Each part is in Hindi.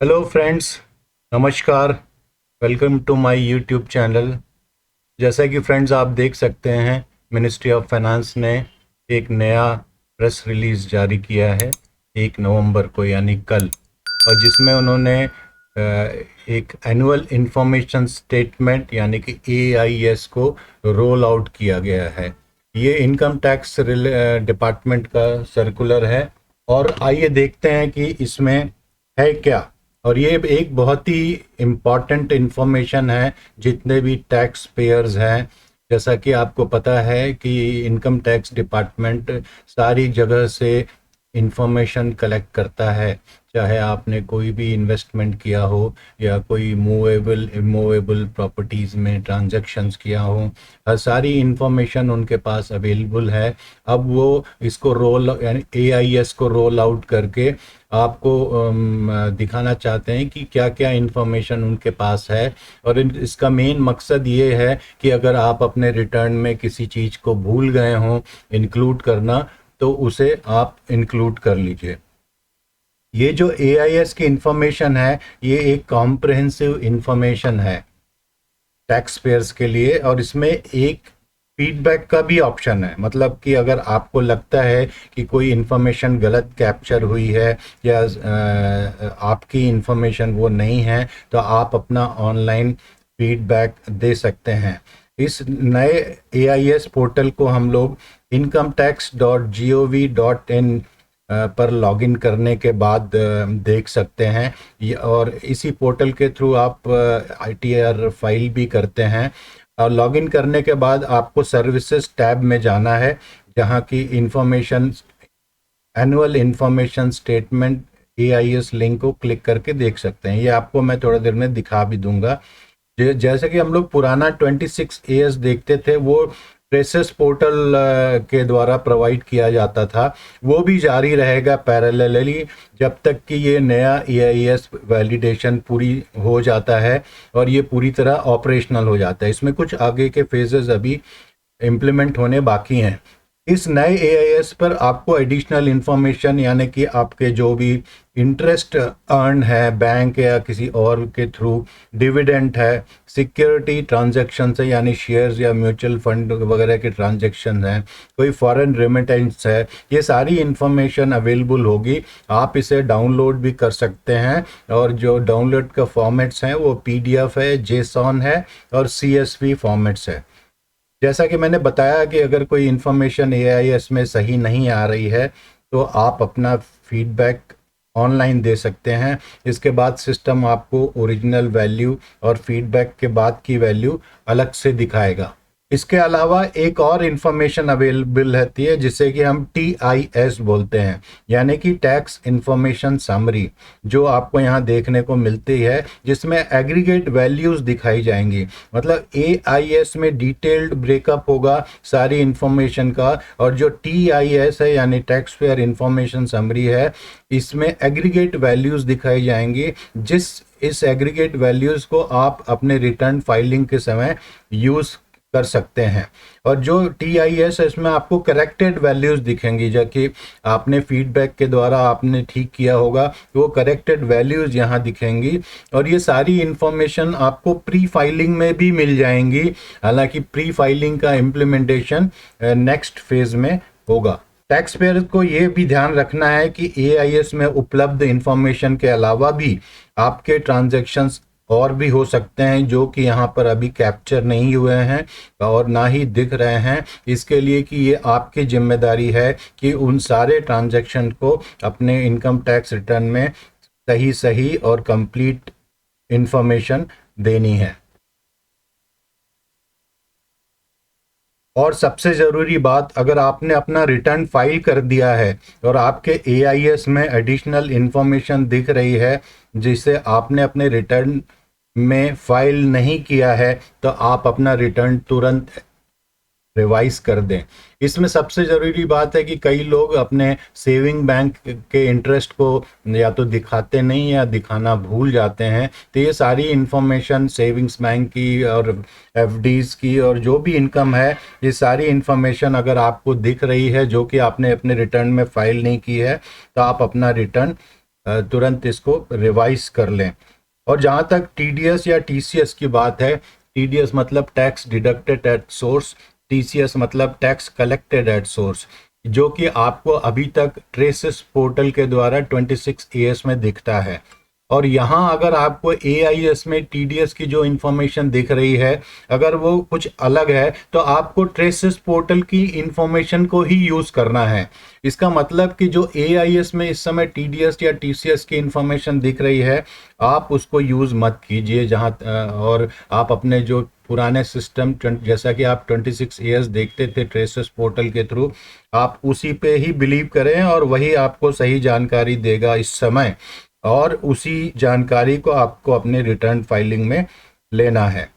हेलो फ्रेंड्स, नमस्कार। Welcome to my YouTube channel. जैसा कि फ्रेंड्स आप देख सकते हैं, मिनिस्ट्री ऑफ फाइनेंस ने एक नया प्रेस रिलीज़ जारी किया है 1 नवंबर को, यानी कल। और जिसमें उन्होंने एक एनुअल इंफॉर्मेशन स्टेटमेंट यानी कि AIS को रोल आउट किया गया है। ये इनकम टैक्स डिपार्टमेंट का सर्कुलर है। और आइए देखते हैं कि इसमें है क्या। और ये एक बहुत ही इम्पॉर्टेंट इंफॉर्मेशन है जितने भी टैक्स पेयर्स हैं। जैसा कि आपको पता है कि इनकम टैक्स डिपार्टमेंट सारी जगह से इंफॉर्मेशन कलेक्ट करता है, चाहे आपने कोई भी इन्वेस्टमेंट किया हो या कोई मूवेबल इमूवेबल प्रॉपर्टीज़ में ट्रांजैक्शंस किया हो, हर सारी इंफॉर्मेशन उनके पास अवेलेबल है। अब वो इसको रोल यानी AIS को रोल आउट करके आपको दिखाना चाहते हैं कि क्या क्या इंफॉर्मेशन उनके पास है। और इसका मेन मकसद ये है कि अगर आप अपने रिटर्न में किसी चीज़ को भूल गए हों इंक्लूड करना, तो उसे आप इंक्लूड कर लीजिए। ये जो AIS की इंफॉर्मेशन है, ये एक कॉम्प्रहेंसिव इंफॉर्मेशन है टैक्स पेयर्स के लिए। और इसमें एक फीडबैक का भी ऑप्शन है, मतलब कि अगर आपको लगता है कि कोई इन्फॉर्मेशन गलत कैप्चर हुई है या आपकी इन्फॉर्मेशन वो नहीं है, तो आप अपना ऑनलाइन फीडबैक दे सकते हैं। इस नए AIS पोर्टल को हम लोग incometax.gov.in पर लॉगिन करने के बाद देख सकते हैं। और इसी पोर्टल के थ्रू आप ITR फाइल भी करते हैं। और लॉगिन करने के बाद आपको सर्विसेज टैब में जाना है, जहां की information annual information statement AIS link को क्लिक करके देख सकते हैं। ये आपको मैं थोड़ा देर में दिखा भी दूंगा। जैसे कि हम लोग पुराना 26AS देखते थे, वो ट्रेसेस पोर्टल के द्वारा प्रोवाइड किया जाता था, वो भी जारी रहेगा पैरेलली जब तक कि ये नया AIS वैलिडेशन पूरी हो जाता है और ये पूरी तरह ऑपरेशनल हो जाता है। इसमें कुछ आगे के फेजेस अभी इम्प्लीमेंट होने बाकी हैं। इस नए AIS पर आपको एडिशनल इंफॉर्मेशन यानी कि आपके जो भी इंटरेस्ट अर्न है बैंक या किसी और के थ्रू, डिविडेंड है, सिक्योरिटी ट्रांजैक्शन है यानी शेयर्स या म्यूचुअल फंड वगैरह के ट्रांजैक्शन हैं, कोई फॉरेन रेमिटेंस है, ये सारी इंफॉर्मेशन अवेलेबल होगी। आप इसे डाउनलोड भी कर सकते हैं। और जो डाउनलोड का फॉर्मेट्स हैं वो PDF है, JSON है और CSV फॉर्मेट्स है। जैसा कि मैंने बताया कि अगर कोई इन्फॉर्मेशन AIS में सही नहीं आ रही है, तो आप अपना फीडबैक ऑनलाइन दे सकते हैं। इसके बाद सिस्टम आपको ओरिजिनल वैल्यू और फीडबैक के बाद की वैल्यू अलग से दिखाएगा। इसके अलावा एक और इन्फॉर्मेशन अवेलेबल रहती है जिसे कि हम TIS बोलते हैं, यानी कि टैक्स इन्फॉर्मेशन समरी, जो आपको यहाँ देखने को मिलती है, जिसमें एग्रीगेट वैल्यूज़ दिखाई जाएंगी। मतलब AIS में डिटेल्ड ब्रेकअप होगा सारी इन्फॉर्मेशन का, और जो TIS है यानी टैक्स पेयर इन्फॉर्मेशन समरी है, इसमें एग्रीगेट वैल्यूज़ दिखाई जाएंगी। इस एग्रीगेट वैल्यूज़ को आप अपने रिटर्न फाइलिंग के समय यूज़ कर सकते हैं। और जो TIS है, इसमें आपको करेक्टेड वैल्यूज दिखेंगी, जो कि आपने फीडबैक के द्वारा आपने ठीक किया होगा, वो करेक्टेड वैल्यूज यहाँ दिखेंगी। और ये सारी इंफॉर्मेशन आपको प्री फाइलिंग में भी मिल जाएंगी, हालांकि प्री फाइलिंग का इम्प्लीमेंटेशन नेक्स्ट फेज में होगा। टैक्स पेयर को ये भी ध्यान रखना है कि AIS में उपलब्ध इंफॉर्मेशन के अलावा भी आपके ट्रांजैक्शंस और भी हो सकते हैं जो कि यहाँ पर अभी कैप्चर नहीं हुए हैं और ना ही दिख रहे हैं। इसके लिए कि ये आपकी जिम्मेदारी है कि उन सारे ट्रांजैक्शन को अपने इनकम टैक्स रिटर्न में सही सही और कंप्लीट इंफॉर्मेशन देनी है। और सबसे ज़रूरी बात, अगर आपने अपना रिटर्न फाइल कर दिया है और आपके AIS में एडिशनल इंफॉर्मेशन दिख रही है जिसे आपने अपने रिटर्न में फाइल नहीं किया है, तो आप अपना रिटर्न तुरंत रिवाइज कर दें। इसमें सबसे ज़रूरी बात है कि कई लोग अपने सेविंग बैंक के इंटरेस्ट को या तो दिखाते नहीं या दिखाना भूल जाते हैं। तो ये सारी इंफॉर्मेशन सेविंग्स बैंक की और FDs की और जो भी इनकम है, ये सारी इंफॉर्मेशन अगर आपको दिख रही है जो कि आपने अपने रिटर्न में फाइल नहीं की है, तो आप अपना रिटर्न तुरंत इसको रिवाइज कर लें। और जहाँ तक टीडीएस या टीसीएस की बात है, टीडीएस मतलब tax deducted at source, TCS मतलब टैक्स कलेक्टेड एट सोर्स, जो कि आपको अभी तक ट्रेसेस पोर्टल के द्वारा 26AS में दिखता है। और यहाँ अगर आपको एआईएस में टीडीएस की जो इंफॉर्मेशन दिख रही है, अगर वो कुछ अलग है तो आपको ट्रेसेस पोर्टल की इंफॉर्मेशन को ही यूज़ करना है। इसका मतलब कि जो एआईएस में इस समय टीडीएस या टीसीएस की इंफॉर्मेशन दिख रही है, आप उसको यूज़ मत कीजिए। जहाँ और आप अपने जो पुराने सिस्टम, जैसा कि आप 26AS देखते थे ट्रेसेस पोर्टल के थ्रू, आप उसी पे ही बिलीव करें और वही आपको सही जानकारी देगा इस समय, और उसी जानकारी को आपको अपने रिटर्न फाइलिंग में लेना है।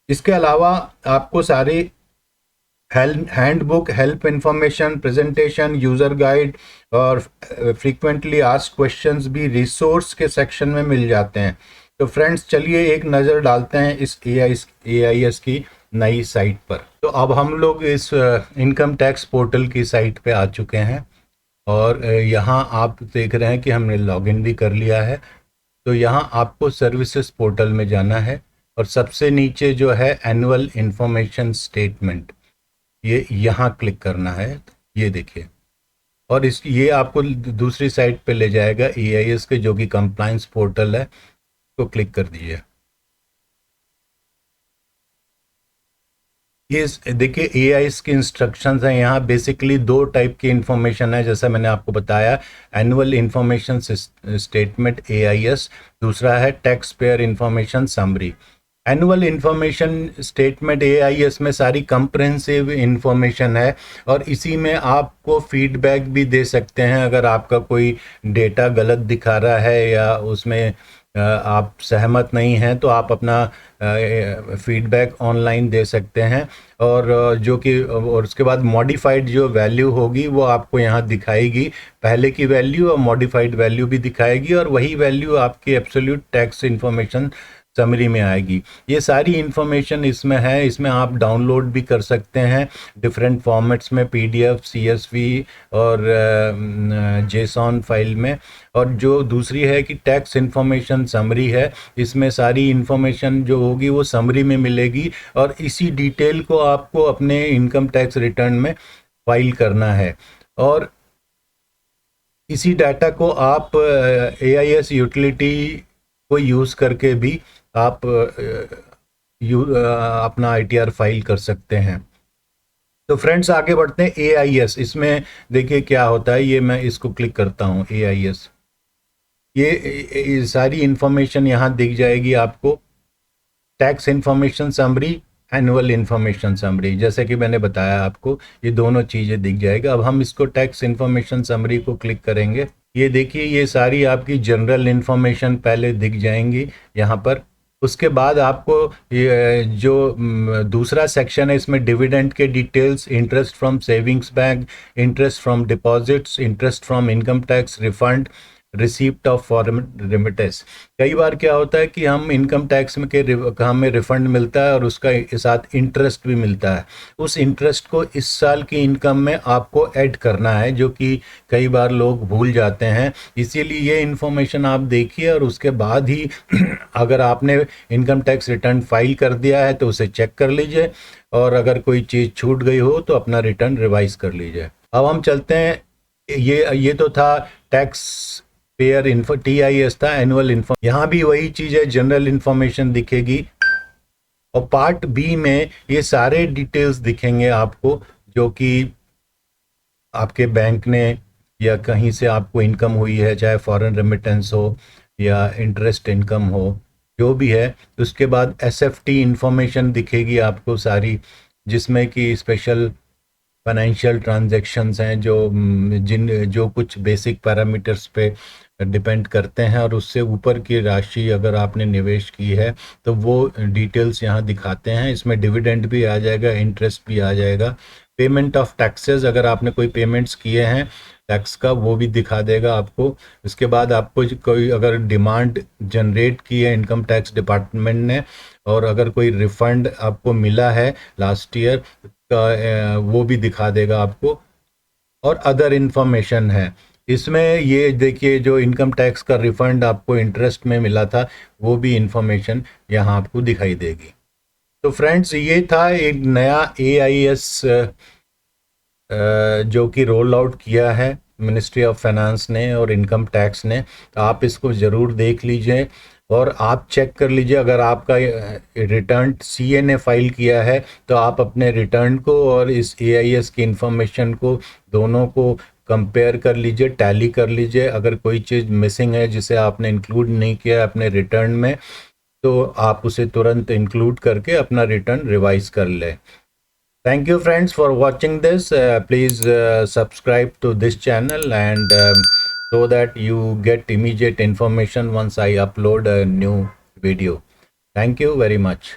इसके अलावा आपको सारी handbook, help information, presentation, user guide और फ्रीक्वेंटली आस्क्ड क्वेश्चंस भी रिसोर्स के सेक्शन में मिल जाते हैं। तो फ्रेंड्स, चलिए एक नज़र डालते हैं इस एआईएस की नई साइट पर। तो अब हम लोग इस इनकम टैक्स पोर्टल की साइट पे आ चुके हैं, और यहाँ आप देख रहे हैं कि हमने लॉगिन भी कर लिया है। तो यहाँ आपको सर्विसेज पोर्टल में जाना है, और सबसे नीचे जो है एनुअल इंफॉर्मेशन स्टेटमेंट, ये यहाँ क्लिक करना है। ये देखिए, और ये आपको दूसरी साइट पे ले जाएगा एआईएस के, जो कि कंप्लायंस पोर्टल है। तो क्लिक कर दीजिए। ये देखिए एआईएस की इंस्ट्रक्शंस हैं। यहाँ बेसिकली दो टाइप की इंफॉर्मेशन है, जैसा मैंने आपको बताया। एनुअल इंफॉर्मेशन स्टेटमेंट एआईएस, दूसरा है tax payer information summary. Annual information statement AIS में सारी कंप्रहेंसिव इंफॉर्मेशन है, और इसी में आपको फीडबैक भी दे सकते हैं। अगर आपका कोई डेटा गलत दिखा रहा है या उसमें आप सहमत नहीं हैं, तो आप अपना फीडबैक ऑनलाइन दे सकते हैं। और जो कि, और उसके बाद मॉडिफाइड जो वैल्यू होगी वो आपको यहाँ दिखाएगी। पहले की वैल्यू और मॉडिफाइड वैल्यू भी दिखाएगी, और वही वैल्यू आपकी एब्सोल्यूट टैक्स इंफॉर्मेशन समरी में आएगी। ये सारी इन्फॉर्मेशन इसमें है। इसमें आप डाउनलोड भी कर सकते हैं डिफरेंट फॉर्मेट्स में, पीडीएफ, सीएसवी और जेसॉन फाइल में। और जो दूसरी है कि टैक्स इन्फॉर्मेशन समरी है, इसमें सारी इन्फॉर्मेशन जो होगी वो समरी में मिलेगी, और इसी डिटेल को आपको अपने इनकम टैक्स रिटर्न में फाइल करना है। और इसी डाटा को आप एआईएस यूटिलिटी को यूज़ करके भी आप अपना आईटीआर फाइल कर सकते हैं। तो फ्रेंड्स, आगे बढ़ते हैं एआईएस। इसमें देखिए क्या होता है। ये मैं इसको क्लिक करता हूँ एआईएस, ये सारी इंफॉर्मेशन यहाँ दिख जाएगी आपको। Tax information summary, annual information summary, जैसे कि मैंने बताया आपको, ये दोनों चीज़ें दिख जाएगा। अब हम इसको टैक्स इंफॉर्मेशन समरी को क्लिक करेंगे। ये देखिए, ये सारी आपकी जनरल इंफॉर्मेशन पहले दिख जाएंगी यहाँ पर। उसके बाद आपको ये जो दूसरा सेक्शन है, इसमें डिविडेंड के details, interest from savings bank, interest from deposits, interest from income tax refund, receipt of foreign remittance. कई बार क्या होता है कि हम इनकम टैक्स में हमें रिफंड मिलता है और उसका साथ इंटरेस्ट भी मिलता है। उस इंटरेस्ट को इस साल की इनकम में आपको ऐड करना है, जो कि कई बार लोग भूल जाते हैं। इसीलिए ये इन्फॉर्मेशन आप देखिए, और उसके बाद ही अगर आपने इनकम टैक्स रिटर्न फाइल कर दिया है तो उसे चेक कर लीजिए, और अगर कोई चीज़ छूट गई हो तो अपना रिटर्न रिवाइज कर लीजिए। अब हम चलते हैं, ये तो था टैक्स पेयर इन्फो, टीआईएस था, एनुअल इन्फो। यहाँ भी वही चीज़ है, जनरल इन्फॉर्मेशन दिखेगी। और पार्ट बी में ये सारे डिटेल्स दिखेंगे आपको, जो कि आपके बैंक ने या कहीं से आपको इनकम हुई है, चाहे फॉरेन रेमिटेंस हो या इंटरेस्ट इनकम हो, जो भी है। उसके बाद एसएफटी इंफॉर्मेशन दिखेगी आपको सारी, जिसमें कि स्पेशल फाइनेंशियल ट्रांजैक्शंस हैं, जो कुछ बेसिक पैरामीटर्स पे डिपेंड करते हैं, और उससे ऊपर की राशि अगर आपने निवेश की है तो वो डिटेल्स यहाँ दिखाते हैं। इसमें डिविडेंड भी आ जाएगा, इंटरेस्ट भी आ जाएगा। पेमेंट ऑफ टैक्सेस, अगर आपने कोई पेमेंट्स किए हैं टैक्स का, वो भी दिखा देगा आपको। इसके बाद आपको कोई अगर डिमांड जनरेट की है इनकम टैक्स डिपार्टमेंट ने, और अगर कोई रिफंड आपको मिला है लास्ट ईयर का, वो भी दिखा देगा आपको। और अदर इन्फॉर्मेशन है, इसमें ये देखिए जो इनकम टैक्स का रिफंड आपको इंटरेस्ट में मिला था वो भी इंफॉर्मेशन यहाँ आपको दिखाई देगी। तो फ्रेंड्स ये था एक नया AIS जो कि रोल आउट किया है मिनिस्ट्री ऑफ फाइनेंस ने और इनकम टैक्स ने। तो आप इसको ज़रूर देख लीजिए और आप चेक कर लीजिए, अगर आपका रिटर्न CA ने फाइल किया है तो आप अपने रिटर्न को और इस AIS की इंफॉर्मेशन को दोनों को कंपेयर कर लीजिए, टैली कर लीजिए। अगर कोई चीज़ मिसिंग है जिसे आपने इंक्लूड नहीं किया है अपने रिटर्न में, तो आप उसे तुरंत इंक्लूड करके अपना रिटर्न रिवाइज कर लें। Thank you friends for watching this. Please subscribe to this channel and so that you get immediate information once I upload a new video. Thank you very much.